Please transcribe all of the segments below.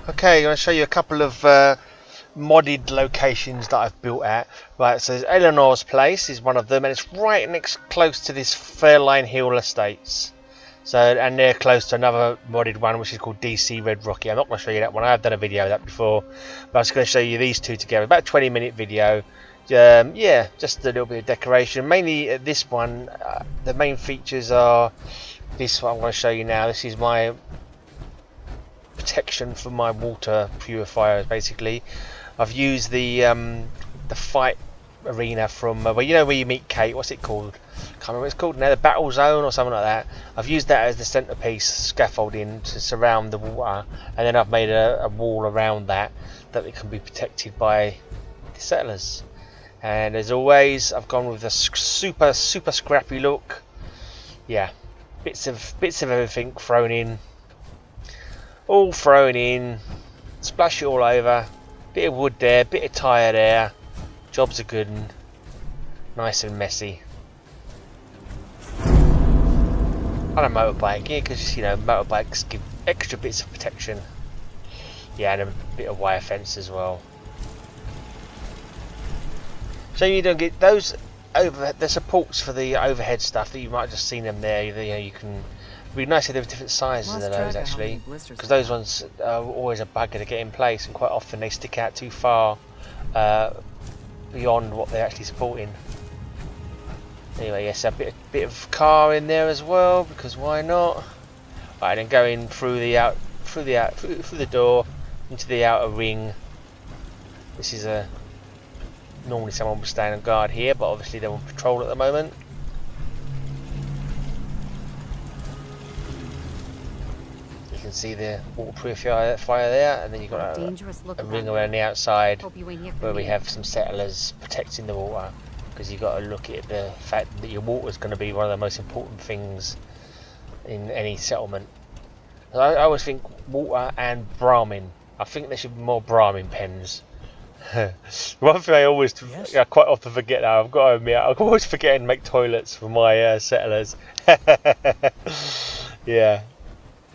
Okay, I'm going to show you a couple of modded locations that I've built at. Right, so Eleanor's place is one of them, and it's right next close to this Fairline Hill Estates. So, and they're close to another modded one which is called DC Red Rocky. I'm not going to show you that one. I have done a video of that before, but I was going to show you these two together. About a 20-minute video. Yeah, just a little bit of decoration. Mainly this one, the main features are this one I'm going to show you now. This is my protection for my water purifiers. Basically, I've used the fight arena from well, you know where you meet Kate. What's it called? Can't remember what it's called now. The battle zone or something like that. I've used that as the centerpiece scaffolding to surround the water, and then I've made a wall around that it can be protected by the settlers. And as always, I've gone with a super scrappy look. Yeah, bits of everything thrown in. All thrown in, splash it all over, bit of wood there, bit of tyre there, jobs are good and nice and messy. On a motorbike, yeah, because you know motorbikes give extra bits of protection. Yeah, and a bit of wire fence as well. So you don't get those the supports for the overhead stuff that you might have just seen them there. You know, you can. It'd be nice if there were different sizes of those actually, because those ones are always a bugger to get in place, and quite often they stick out too far beyond what they're actually supporting. Anyway, yes, a bit of car in there as well, because why not? Right, then going through the door into the outer ring. This is normally someone would stand on guard here, but obviously they're on patrol at the moment. You can see the waterproof fire there, and then you've got a ring around the outside where we have some settlers protecting the water, because you've got to look at the fact that your water is going to be one of the most important things in any settlement. I always think water and Brahmin. I think there should be more Brahmin pens. One thing I always, I quite often forget now, I've got to admit, I'm always forgetting to make toilets for my settlers. Yeah.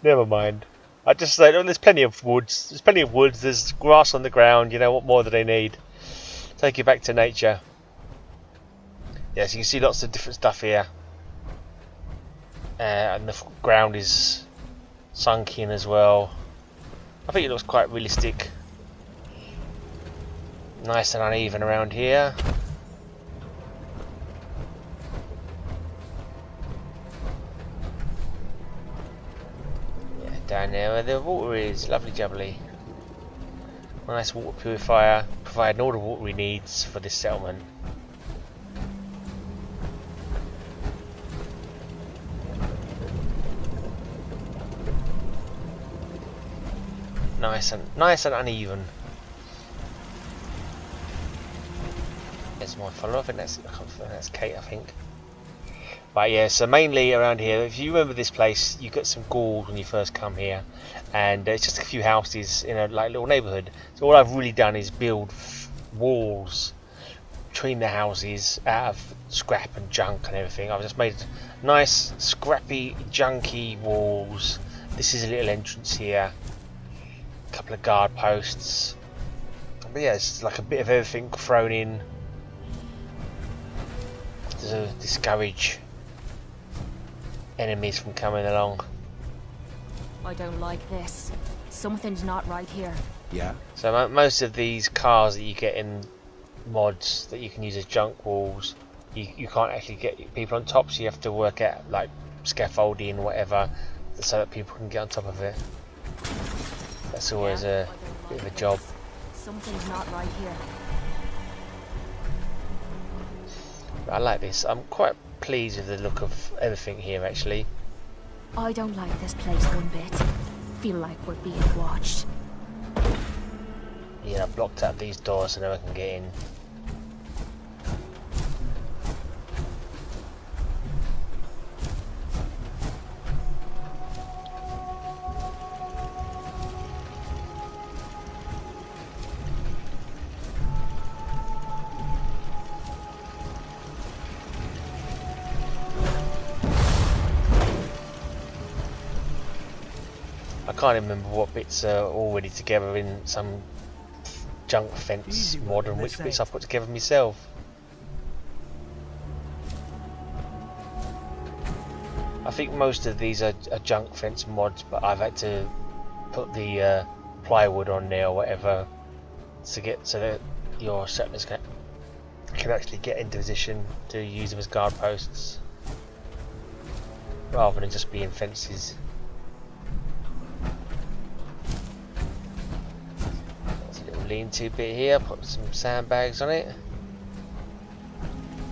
Never mind. I just say, there's plenty of woods. There's grass on the ground. You know, what more do they need? Take you back to nature. Yes, you can see lots of different stuff here, and the ground is sunk in as well. I think it looks quite realistic. Nice and uneven around here. Down there where the water is, lovely jubbly. Nice water purifier, providing all the water he needs for this settlement. Nice and uneven. There's my follower. I think that's Kate, I think. But yeah, so mainly around here, if you remember this place, you got some Gauls when you first come here, and it's just a few houses in a like little neighbourhood. So all I've really done is build walls between the houses out of scrap and junk and everything. I've just made nice, scrappy, junky walls. This is a little entrance here, a couple of guard posts. But yeah, it's like a bit of everything thrown in to discourage enemies from coming along. I don't like this. Something's not right here. Yeah. So most of these cars that you get in mods that you can use as junk walls, you can't actually get people on top, so you have to work out like scaffolding, whatever, so that people can get on top of it. That's always a bit of a job. Something's not right here. I like this. I'm quite pleased with the look of everything here actually. I don't like this place one bit. Feel like we're being watched. Yeah, I've blocked out these doors so no one can get in. can't remember what bits are already together in some junk fence mod and which bits I put together myself. I think most of these are junk fence mods, but I've had to put the plywood on there or whatever to get so that your settlers can actually get into position to use them as guard posts rather than just being fences. There's a little lean-to bit here, put some sandbags on it.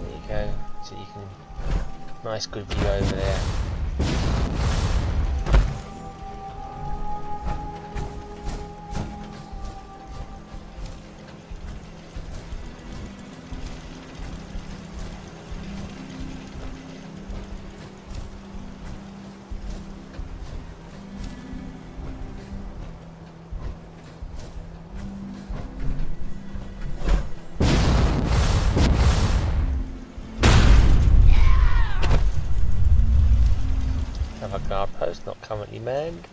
There you go, so you can nice good view over there. Another guard post not currently manned.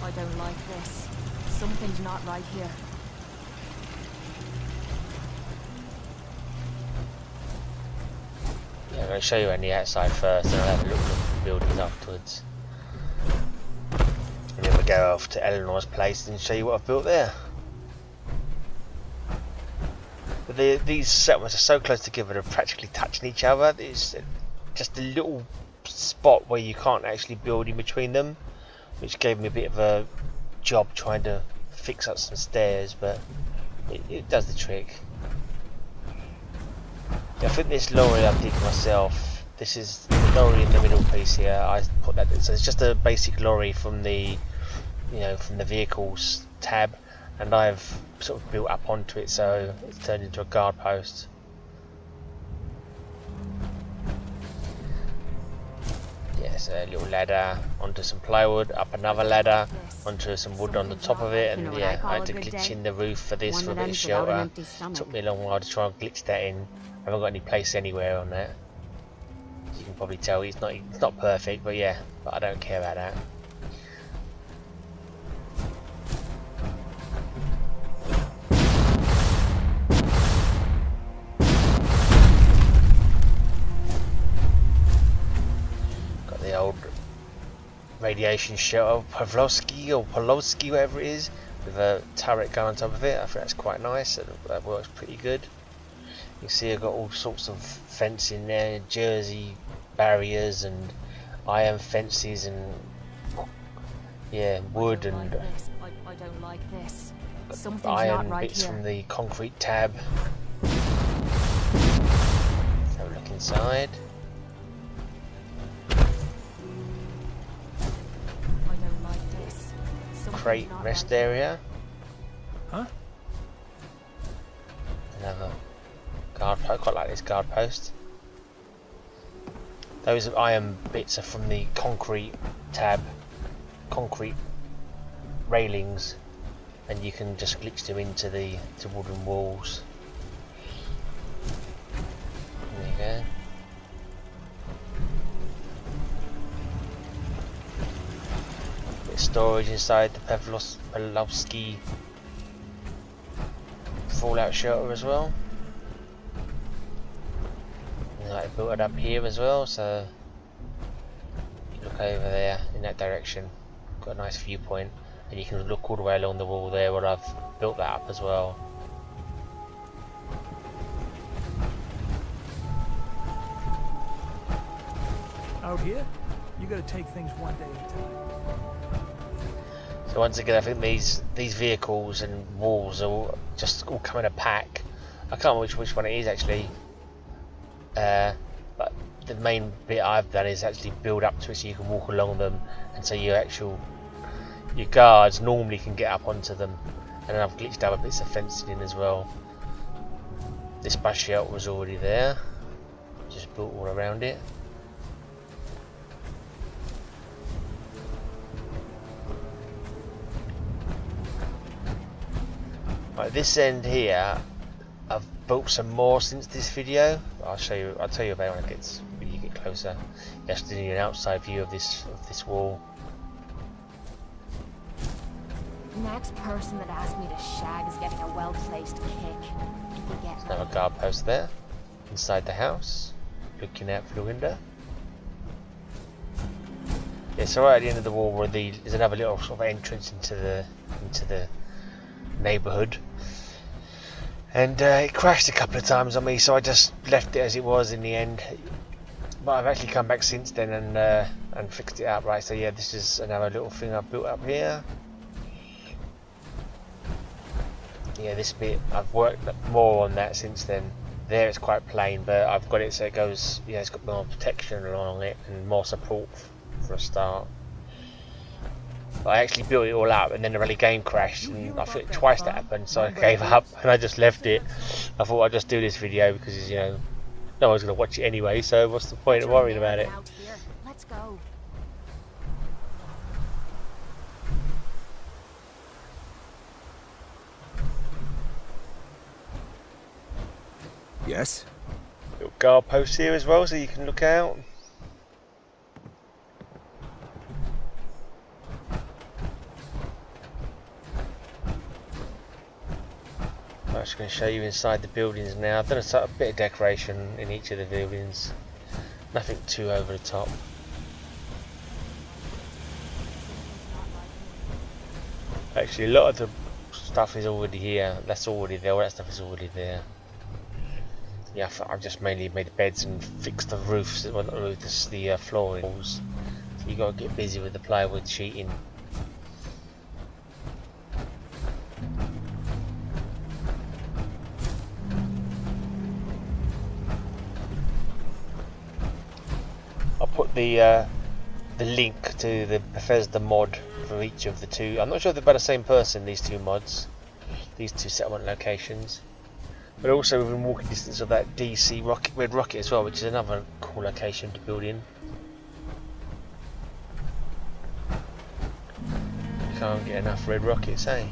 I don't like this. Something's not right here. Yeah, I'm going to show you on the outside first, and I'll have a look at the buildings afterwards. And then we'll go off to Eleanor's place and show you what I've built there. But these settlements are so close together, they're practically touching each other. There's just a little spot where you can't actually build in between them, which gave me a bit of a job trying to fix up some stairs, but it does the trick. I think this lorry I did myself. This is the lorry in the middle piece here. I put that. So it's just a basic lorry from the, from the vehicles tab, and I've sort of built up onto it, so it's turned into a guard post. Yes, a little ladder onto some plywood, up another ladder onto some wood on the top of it, and yeah, I had to glitch in the roof for this for a bit of shelter. Took me a long while to try and glitch that in. I haven't got any place anywhere on that. As you can probably tell, it's not perfect, but yeah, but I don't care about that. Got the old radiation shelter, Pavlovsky, whatever it is, with a turret going on top of it. I think that's quite nice. That works pretty good. You can see I've got all sorts of fencing there, jersey barriers and iron fences and yeah, wood and I don't like this. Something's iron not right bits here. from the concrete tab. Let's have a look inside. I don't like this. Something's Crate not rest right here. area. Huh? Another guard post. Quite like this guard post. Those iron bits are from the concrete tab, concrete railings, and you can just glitch them into the wooden walls. There you go. Bit of storage inside the Pavlovsky fallout shelter as well. I built it up here as well, so you look over there in that direction, got a nice viewpoint, and you can look all the way along the wall there where I've built that up as well. Out here, you gotta take things one day at a time. So once again, I think these vehicles and walls are all come in a pack. I can't remember which one it is actually. But the main bit I've done is actually build up to it so you can walk along them, and so your guards normally can get up onto them. And then I've glitched other bits of fencing in as well. This bus shelter was already there, just built all around it. Right, this end here, I've built some more since this video. I'll tell you about it when you get closer. Just an outside view of this wall. Next person that asks me to shag is getting a well-placed kick. If we get Another guard post there, inside the house, looking out through the window. Yeah, so right at the end of the wall, where there's another little sort of entrance into the neighbourhood, and it crashed a couple of times on me, so I just left it as it was in the end. But I've actually come back since then and fixed it up. Right, so yeah, this is another little thing I've built up here. Yeah, this bit I've worked more on that since then. There it's quite plain, but I've got it so it goes. Yeah, it's got more protection along it and more support for a start. But I actually built it all up, and then the rally game crashed, and I think twice that happened, so I gave up and I just left it. I thought I'd just do this video because, you know, no one's going to watch it anyway, so what's the point of worrying about it? Let's go. Yes? Little guard post here as well, so you can look out. I'm just going to show you inside the buildings now. I've done a bit of decoration in each of the buildings. Nothing too over the top. Actually, a lot of the stuff is already here. That's already there. All that stuff is already there. Yeah, I've just mainly made the beds and fixed the roofs, well, not the roofs, the flooring walls. So you got to get busy with the plywood sheeting. I'll put the link to the Bethesda mod for each of the two. I'm not sure if they're by the same person, these two mods, these two settlement locations. But also within walking distance of that DC Red Rocket as well, which is another cool location to build in. Can't get enough Red Rockets, eh?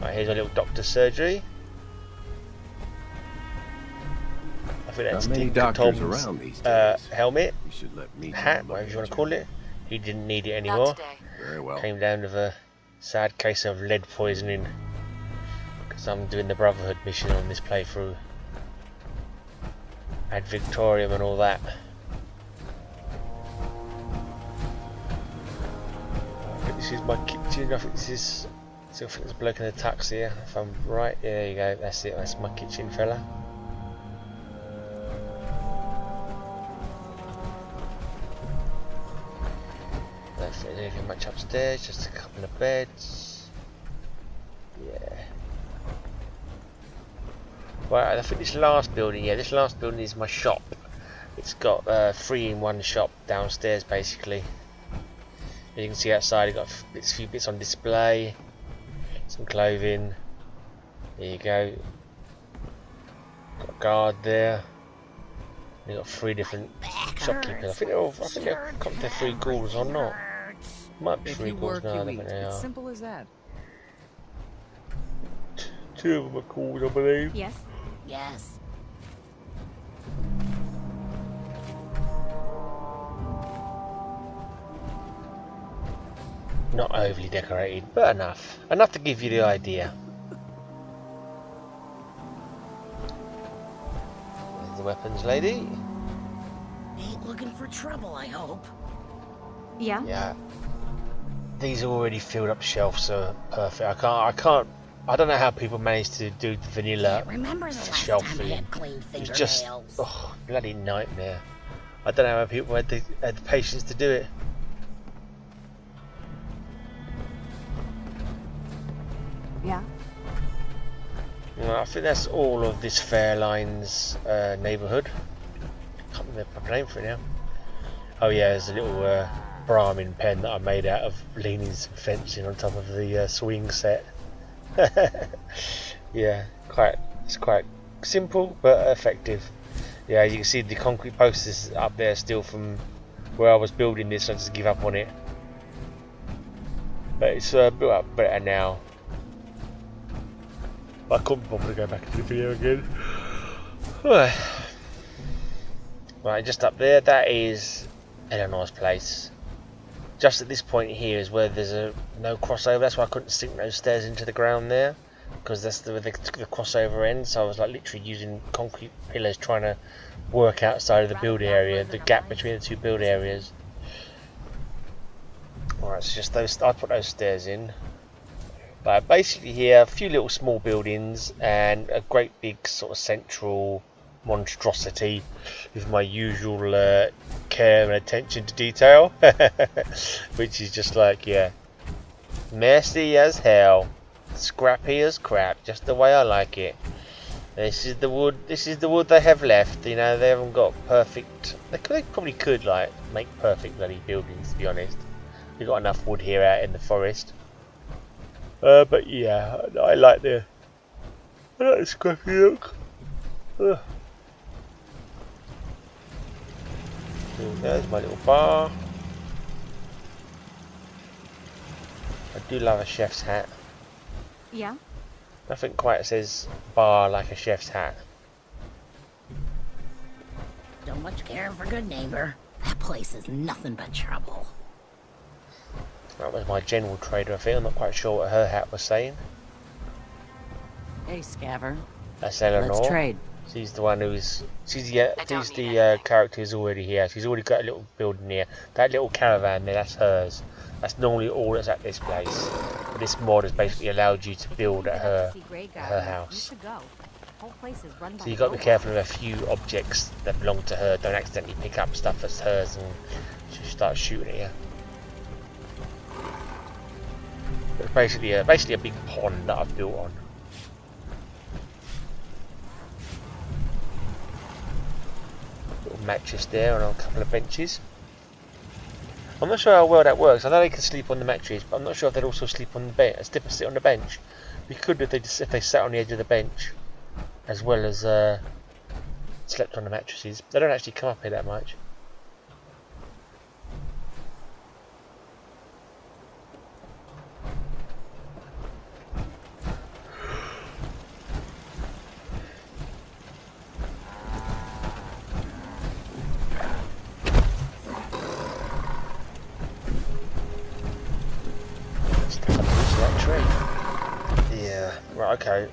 Right, here's a little doctor's surgery. I think that's Not many Tinker doctors Tom's around these days. helmet, You should let me hat, take a look whatever you at want to call it. He didn't need it anymore. Not today. Very well. Came down with a sad case of lead poisoning. I'm doing the Brotherhood mission on this playthrough. Ad Victorium and all that. I think this is my kitchen. I think this is. I think there's a bloke in a tux here. If I'm right, yeah, there you go. That's it. That's my kitchen, fella. Don't think there's anything much upstairs. Just a couple of beds. Yeah. Right, I think this last building, yeah, this last building is my shop. It's got a 3-in-1 shop downstairs, basically. As you can see outside, it's got a few bits on display, some clothing. There you go. Got a guard there. You've got 3 different shopkeepers. I think they're come to 3 ghouls or not. Might be 3 ghouls now. I don't think they are. Simple as that. 2 of them are ghouls, I believe. Yes. Yes. Not overly decorated, but enough. Enough to give you the idea. There's the weapons lady. Ain't looking for trouble, I hope. Yeah? Yeah. These are already filled up shelves, so perfect. I don't know how people manage to do the vanilla Remember the last shelf time I filling. had clean It's just, fingernails? oh, bloody nightmare. I don't know how people had the patience to do it. Yeah. Well, I think that's all of this Fairline's neighbourhood. Can't remember the proper name for it now. Oh yeah, there's a little Brahmin pen that I made out of leaning some fencing on top of the swing set. Yeah, it's quite simple but effective. Yeah, you can see the concrete posters up there still from where I was building this. I just give up on it, but it's built up better now. I couldn't bother to go back into the video again. Right, just up there, that is Eleanor's place. Just at this point here is where there's no crossover. That's why I couldn't sink those stairs into the ground there, because that's where the crossover ends. So I was like literally using concrete pillars trying to work outside of the build area, the gap between the two build areas. Alright, so just those. I put those stairs in. But basically here, a few little small buildings and a great big sort of central monstrosity with my usual care and attention to detail, which is just like, yeah, messy as hell, scrappy as crap, just the way I like it. This is the wood. This is the wood they have left. You know, they haven't got perfect. They probably could like make perfect bloody buildings. To be honest, we've got enough wood here out in the forest. But yeah, I like the scrappy look. There's my little bar. I do love a chef's hat. Yeah? Nothing quite says bar like a chef's hat. Don't much care for good neighbor. That place is nothing but trouble. That was my general trader, I think. I'm not quite sure what her hat was saying. Hey, Scaver. That's Eleanor. Let's trade. She's the one who's... She's the character who's already here. She's already got a little building here. That little caravan there, that's hers. That's normally all that's at this place. But this mod has basically allowed you to build at her house. So you've got to be careful of a few objects that belong to her. Don't accidentally pick up stuff that's hers and she starts shooting at you. It's basically a big pond that I've built on. Little mattress there and a couple of benches. I'm not sure how well that works. I know they can sleep on the mattress, but I'm not sure if they'd also sleep on the bench. Sit on the bench. We could if they sat on the edge of the bench, as well as slept on the mattresses. They don't actually come up here that much. Okay.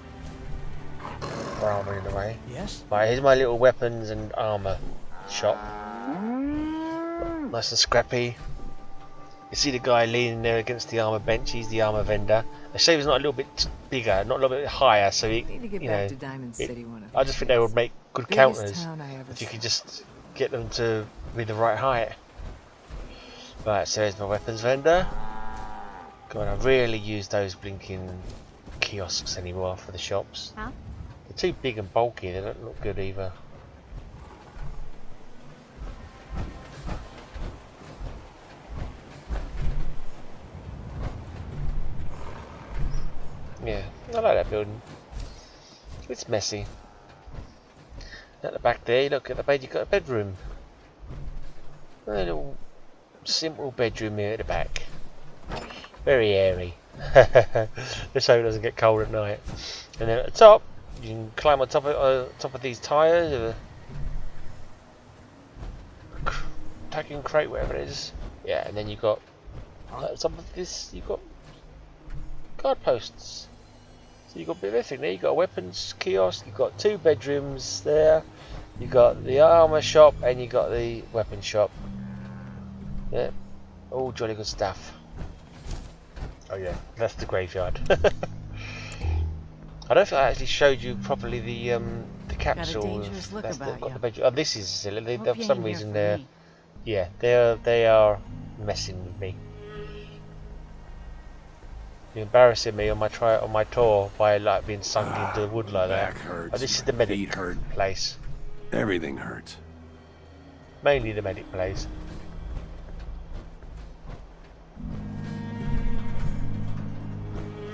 Armour in the way. Yes? Right, here's my little weapons and armour shop. Nice and scrappy. You see the guy leaning there against the armour bench, he's the armour vendor. The shaver's not a little bit bigger, not a little bit higher, so he, Need to get back to Diamond City I just think they would make good counters if you could just get them to be the right height. Right, so here's my weapons vendor. God, I rarely use those blinking kiosks anymore for the shops. Huh? They're too big and bulky, they don't look good either. Yeah, I like that building. It's messy. At the back there, you look at the bed, you've got a bedroom. A little simple bedroom here at the back. Very airy. Let's hope it doesn't get cold at night. And then at the top, you can climb on top of these tyres, packing crate, whatever it is. Yeah, and then you've got at top of this, you've got guard posts. So you've got a bit of everything there. You've got a weapons kiosk, you've got 2 bedrooms there, you've got the armour shop, and you've got the weapons shop. Yeah, all jolly good stuff. Oh yeah, that's the graveyard. I don't think I actually showed you properly the capsules. That's the bedroom. Oh, this is silly. For some reason they're they are messing with me. You're embarrassing me on my tour by like being sunk into the wood like that. Oh, this is the medic place. Everything hurts. Mainly the medic place.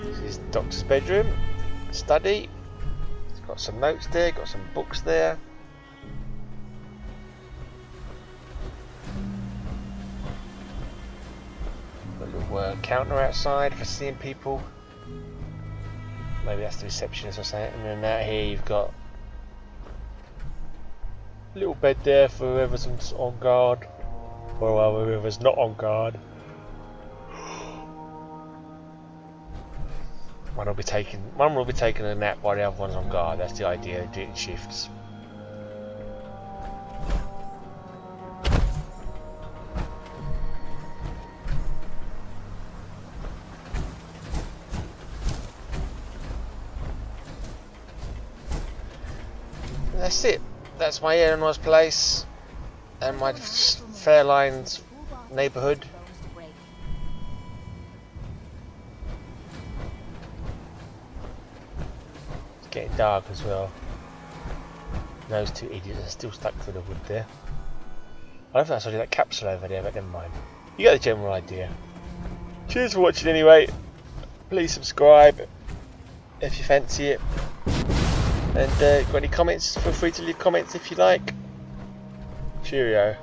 This is the doctor's bedroom, study. It's got some notes there, got some books there. Got a little counter outside for seeing people. Maybe that's the receptionist or something. And then out here you've got Little bed there for whoever's on guard. Or well, whoever's not on guard. One will be taking a nap while the other one's on guard. That's the idea, do it in shifts. That's it. That's my Eleanor's place and my Fairline's neighbourhood. It's getting dark as well. Those two idiots are still stuck to the wood there. I don't think I saw that capsule over there, but never mind. You get the general idea. Cheers for watching anyway. Please subscribe if you fancy it. And got any comments? Feel free to leave comments if you like. Cheerio.